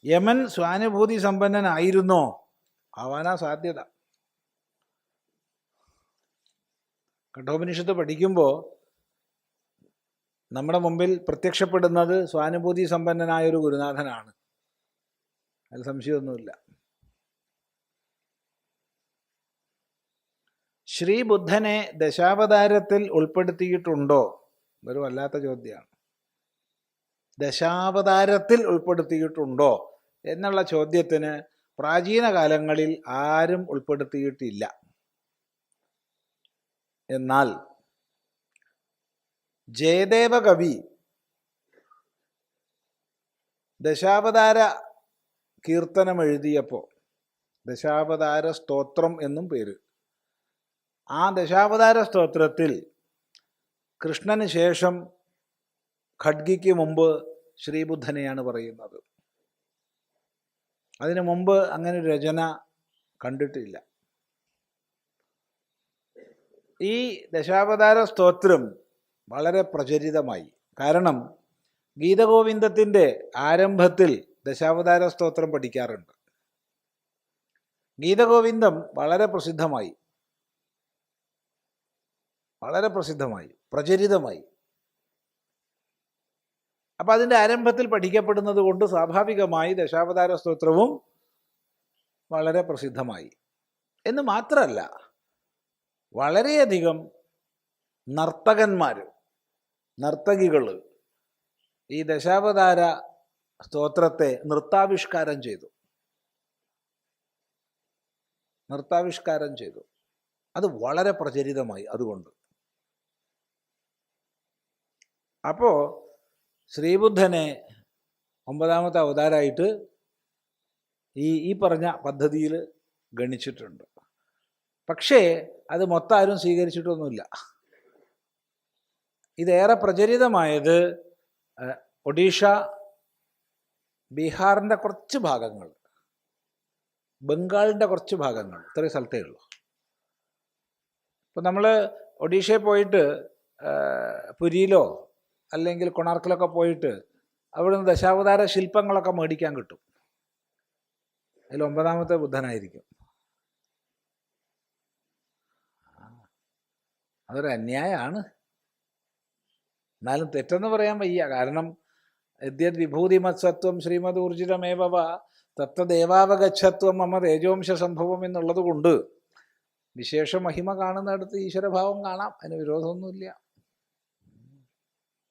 Yemen സ്വാനുഭൂതി സമ്പന്നനായിരുന്നോ? ആവാനാ സാധ്യത. കഠോപനിഷത്ത് പഠിക്കുമ്പോൾ നമ്മുടെ മുമ്പിൽ പ്രത്യക്ഷപ്പെടുന്നത് സ്വാനുഭൂതി സമ്പന്നനായൊരു ഗുരുനാഥനാണ്. അതിൽ സംശയമൊന്നുമില്ല. ശ്രീബുദ്ധനെ ദശാവതാരത്തിൽ ഉൾപ്പെടുത്തിയിട്ടുണ്ടോ? ഇതൊരു വല്ലാത്ത ചോദ്യമാണ്. ദശാവതാരത്തിൽ ഉൾപ്പെടുത്തിയിട്ടുണ്ടോ എന്നുള്ള ചോദ്യത്തിന് പ്രാചീന കാലങ്ങളിൽ ആരും ഉൾപ്പെടുത്തിയിട്ടില്ല. എന്നാൽ ജയദേവ കവി ദശാവതാര കീർത്തനം എഴുതിയപ്പോൾ, ദശാവതാര സ്തോത്രം എന്നും പേര്, ആ ദശാവതാര സ്തോത്രത്തിൽ കൃഷ്ണന് ശേഷം ഖഡ്ഗിക്ക് മുമ്പ് ശ്രീബുദ്ധനെയാണ് പറയുന്നത്. അതിനു മുമ്പ് അങ്ങനെ ഒരു രചന കണ്ടിട്ടില്ല. ഈ ദശാവതാര സ്തോത്രം വളരെ പ്രചരിതമായി. കാരണം ഗീതഗോവിന്ദത്തിൻ്റെ ആരംഭത്തിൽ ദശാവതാര സ്തോത്രം പഠിക്കാറുണ്ട്. ഗീതഗോവിന്ദം വളരെ പ്രസിദ്ധമായി, പ്രചരിതമായി. അപ്പം അതിൻ്റെ ആരംഭത്തിൽ പഠിക്കപ്പെടുന്നത് കൊണ്ട് സ്വാഭാവികമായി ദശാവതാര സ്തോത്രവും വളരെ പ്രസിദ്ധമായി. എന്ന് മാത്രമല്ല, വളരെയധികം നർത്തകികൾ ഈ ദശാവതാര സ്തോത്രത്തെ നൃത്താവിഷ്കാരം ചെയ്തു. അത് വളരെ പ്രചരിതമായി. അതുകൊണ്ട് അപ്പോൾ ശ്രീബുദ്ധനെ 9ാമത്തെ അവതാരമായിട്ട് ഈ പറഞ്ഞ പദ്ധതിയിൽ ഗണിച്ചിട്ടുണ്ട്. പക്ഷേ അത് മൊത്തം ആരും സ്വീകരിച്ചിട്ടൊന്നുമില്ല. ഇതേറെ പ്രചരിതമായത് ഒഡീഷ, ബീഹാറിൻ്റെ കുറച്ച് ഭാഗങ്ങൾ, ബംഗാളിൻ്റെ കുറച്ച് ഭാഗങ്ങൾ, ഇത്രയും സ്ഥലത്തേ ഉള്ളൂ. ഇപ്പം നമ്മൾ ഒഡീഷയിൽ പോയിട്ട് പുരിയിലോ അല്ലെങ്കിൽ കൊണാർക്കിലൊക്കെ പോയിട്ട് അവിടെ നിന്ന് ദശാവതാര ശില്പങ്ങളൊക്കെ മേടിക്കാൻ കിട്ടും. അതിൽ 9ാമത്തെ ബുദ്ധനായിരിക്കും. അതൊരു അന്യായമാണ്. എന്നാലും തെറ്റെന്ന് പറയാൻ വയ്യ. കാരണം യദ്യത് വിഭൂതിമത്സത്വം ശ്രീമദ് ഊർജിതമേവ തത്തദേവാവഗച്ഛത്വം മമ തേജോംശ സംഭവം എന്നുള്ളത് കൊണ്ട് വിശേഷ മഹിമ കാണുന്നിടത്ത് ഈശ്വരഭാവം കാണാം. അതിന് വിരോധമൊന്നുമില്ല.